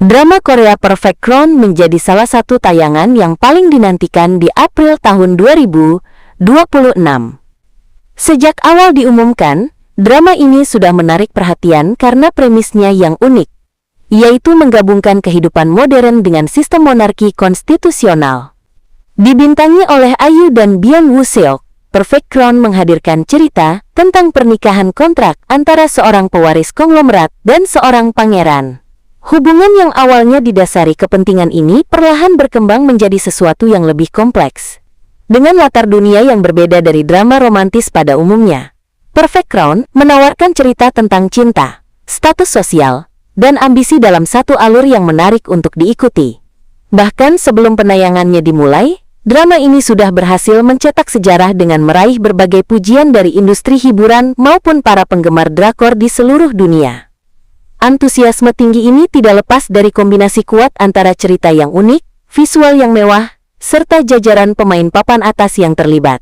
Drama Korea Perfect Crown menjadi salah satu tayangan yang paling dinantikan di April tahun 2026. Sejak awal diumumkan, drama ini sudah menarik perhatian karena premisnya yang unik, yaitu menggabungkan kehidupan modern dengan sistem monarki konstitusional. Dibintangi oleh IU dan Byung Woo Seok, Perfect Crown menghadirkan cerita tentang pernikahan kontrak antara seorang pewaris konglomerat dan seorang pangeran. Hubungan yang awalnya didasari kepentingan ini perlahan berkembang menjadi sesuatu yang lebih kompleks. Dengan latar dunia yang berbeda dari drama romantis pada umumnya, Perfect Crown menawarkan cerita tentang cinta, status sosial, dan ambisi dalam satu alur yang menarik untuk diikuti. Bahkan sebelum penayangannya dimulai, drama ini sudah berhasil mencetak sejarah dengan meraih berbagai pujian dari industri hiburan maupun para penggemar drakor di seluruh dunia. Antusiasme tinggi ini tidak lepas dari kombinasi kuat antara cerita yang unik, visual yang mewah, serta jajaran pemain papan atas yang terlibat.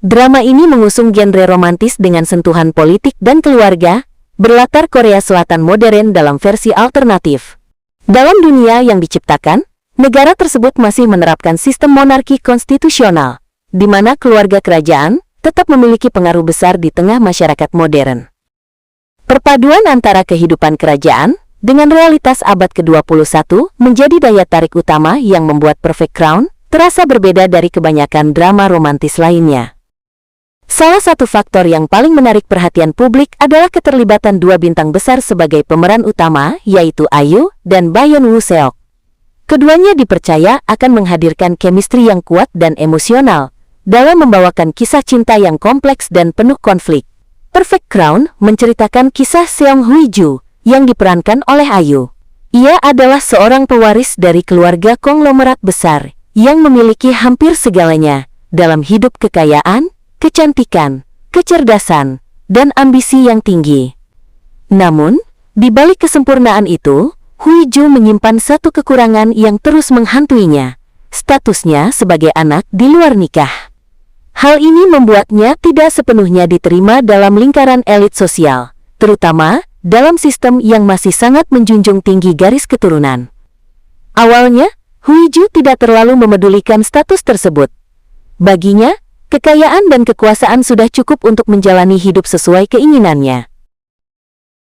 Drama ini mengusung genre romantis dengan sentuhan politik dan keluarga, berlatar Korea Selatan modern dalam versi alternatif. Dalam dunia yang diciptakan, negara tersebut masih menerapkan sistem monarki konstitusional, di mana keluarga kerajaan tetap memiliki pengaruh besar di tengah masyarakat modern. Perpaduan antara kehidupan kerajaan dengan realitas abad ke-21 menjadi daya tarik utama yang membuat Perfect Crown terasa berbeda dari kebanyakan drama romantis lainnya. Salah satu faktor yang paling menarik perhatian publik adalah keterlibatan dua bintang besar sebagai pemeran utama, yaitu IU dan Byung Woo Seok. Keduanya dipercaya akan menghadirkan chemistry yang kuat dan emosional dalam membawakan kisah cinta yang kompleks dan penuh konflik. Perfect Crown menceritakan kisah Seong Hui-ju yang diperankan oleh IU. Ia adalah seorang pewaris dari keluarga konglomerat besar yang memiliki hampir segalanya dalam hidup: kekayaan, kecantikan, kecerdasan, dan ambisi yang tinggi. Namun, di balik kesempurnaan itu, Hui-ju menyimpan satu kekurangan yang terus menghantuinya, statusnya sebagai anak di luar nikah. Hal ini membuatnya tidak sepenuhnya diterima dalam lingkaran elit sosial, terutama dalam sistem yang masih sangat menjunjung tinggi garis keturunan. Awalnya, Hui-ju tidak terlalu memedulikan status tersebut. Baginya, kekayaan dan kekuasaan sudah cukup untuk menjalani hidup sesuai keinginannya.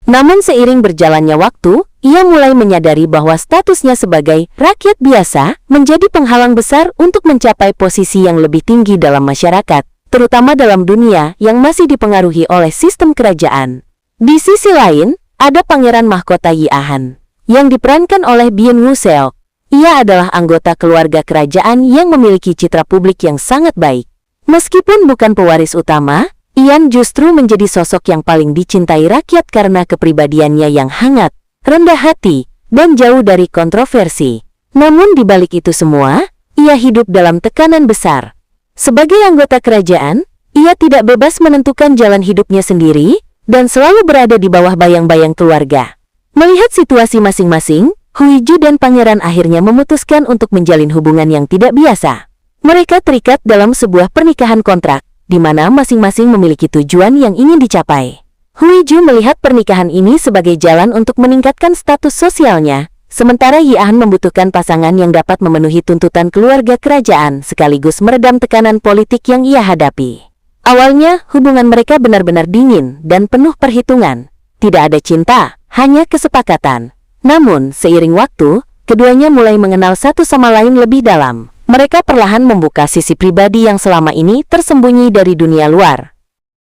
Namun seiring berjalannya waktu, ia mulai menyadari bahwa statusnya sebagai rakyat biasa menjadi penghalang besar untuk mencapai posisi yang lebih tinggi dalam masyarakat, terutama dalam dunia yang masih dipengaruhi oleh sistem kerajaan. Di sisi lain, ada Pangeran Mahkota Yi Ah-han, yang diperankan oleh Byung Woo Seok. Ia adalah anggota keluarga kerajaan yang memiliki citra publik yang sangat baik. Meskipun bukan pewaris utama, Ian justru menjadi sosok yang paling dicintai rakyat karena kepribadiannya yang hangat, rendah hati, dan jauh dari kontroversi. Namun di balik itu semua, ia hidup dalam tekanan besar. Sebagai anggota kerajaan, ia tidak bebas menentukan jalan hidupnya sendiri, dan selalu berada di bawah bayang-bayang keluarga. Melihat situasi masing-masing, Hui-ju dan pangeran akhirnya memutuskan untuk menjalin hubungan yang tidak biasa. Mereka terikat dalam sebuah pernikahan kontrak, di mana masing-masing memiliki tujuan yang ingin dicapai. Hui-ju melihat pernikahan ini sebagai jalan untuk meningkatkan status sosialnya, sementara Yi Ah-han membutuhkan pasangan yang dapat memenuhi tuntutan keluarga kerajaan sekaligus meredam tekanan politik yang ia hadapi. Awalnya, hubungan mereka benar-benar dingin dan penuh perhitungan. Tidak ada cinta, hanya kesepakatan. Namun, seiring waktu, keduanya mulai mengenal satu sama lain lebih dalam. Mereka perlahan membuka sisi pribadi yang selama ini tersembunyi dari dunia luar.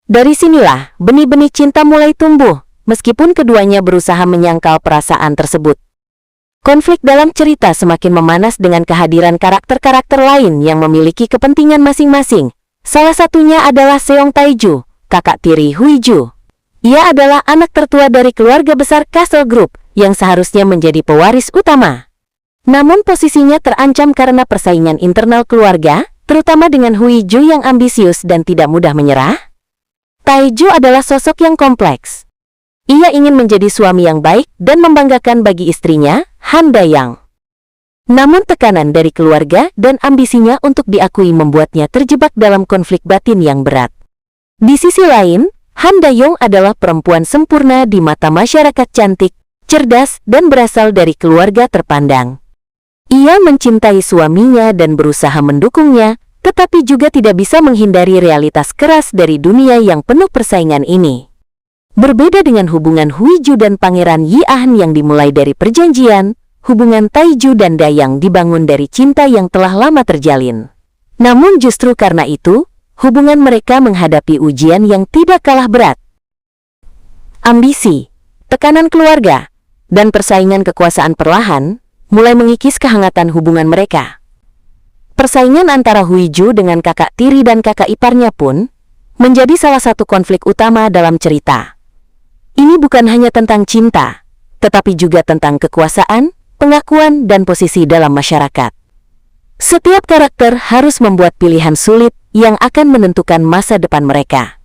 Dari sinilah, benih-benih cinta mulai tumbuh, meskipun keduanya berusaha menyangkal perasaan tersebut. Konflik dalam cerita semakin memanas dengan kehadiran karakter-karakter lain yang memiliki kepentingan masing-masing. Salah satunya adalah Seong Tae-ju, kakak tiri Hui-ju. Ia adalah anak tertua dari keluarga besar Castle Group, yang seharusnya menjadi pewaris utama. Namun posisinya terancam karena persaingan internal keluarga, terutama dengan Hui-ju yang ambisius dan tidak mudah menyerah. Tae-ju adalah sosok yang kompleks. Ia ingin menjadi suami yang baik dan membanggakan bagi istrinya, Han Da-young. Namun tekanan dari keluarga dan ambisinya untuk diakui membuatnya terjebak dalam konflik batin yang berat. Di sisi lain, Han Da-young adalah perempuan sempurna di mata masyarakat cantik, cerdas, dan berasal dari keluarga terpandang. Ia mencintai suaminya dan berusaha mendukungnya, tetapi juga tidak bisa menghindari realitas keras dari dunia yang penuh persaingan ini. Berbeda dengan hubungan Huiju dan Pangeran Yi Ahn yang dimulai dari perjanjian, hubungan Taiju dan Dayang dibangun dari cinta yang telah lama terjalin. Namun justru karena itu, hubungan mereka menghadapi ujian yang tidak kalah berat. Ambisi, tekanan keluarga, dan persaingan kekuasaan perlahan mulai mengikis kehangatan hubungan mereka. Persaingan antara Huiju dengan kakak tiri dan kakak iparnya pun menjadi salah satu konflik utama dalam cerita. Ini bukan hanya tentang cinta, tetapi juga tentang kekuasaan, pengakuan, dan posisi dalam masyarakat. Setiap karakter harus membuat pilihan sulit yang akan menentukan masa depan mereka.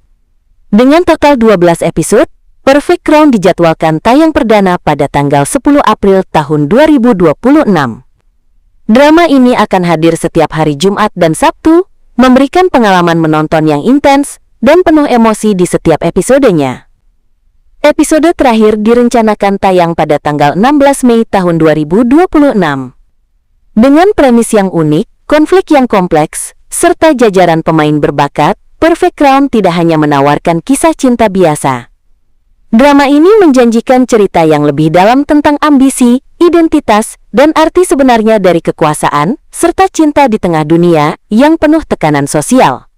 Dengan total 12 episode, Perfect Crown dijadwalkan tayang perdana pada tanggal 10 April tahun 2026. Drama ini akan hadir setiap hari Jumat dan Sabtu, memberikan pengalaman menonton yang intens dan penuh emosi di setiap episodenya. Episode terakhir direncanakan tayang pada tanggal 16 Mei tahun 2026. Dengan premis yang unik, konflik yang kompleks, serta jajaran pemain berbakat, Perfect Crown tidak hanya menawarkan kisah cinta biasa. Drama ini menjanjikan cerita yang lebih dalam tentang ambisi, identitas, dan arti sebenarnya dari kekuasaan, serta cinta di tengah dunia yang penuh tekanan sosial.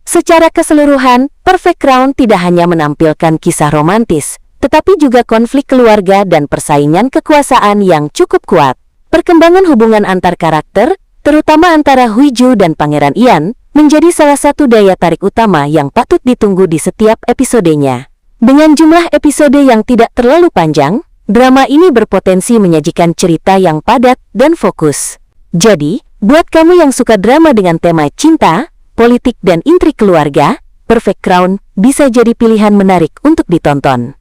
Secara keseluruhan, Perfect Crown tidak hanya menampilkan kisah romantis, tetapi juga konflik keluarga dan persaingan kekuasaan yang cukup kuat. Perkembangan hubungan antar karakter, terutama antara Huiju dan Pangeran Ian, menjadi salah satu daya tarik utama yang patut ditunggu di setiap episodenya. Dengan jumlah episode yang tidak terlalu panjang, drama ini berpotensi menyajikan cerita yang padat dan fokus. Jadi, buat kamu yang suka drama dengan tema cinta, politik, dan intrik keluarga, Perfect Crown bisa jadi pilihan menarik untuk ditonton.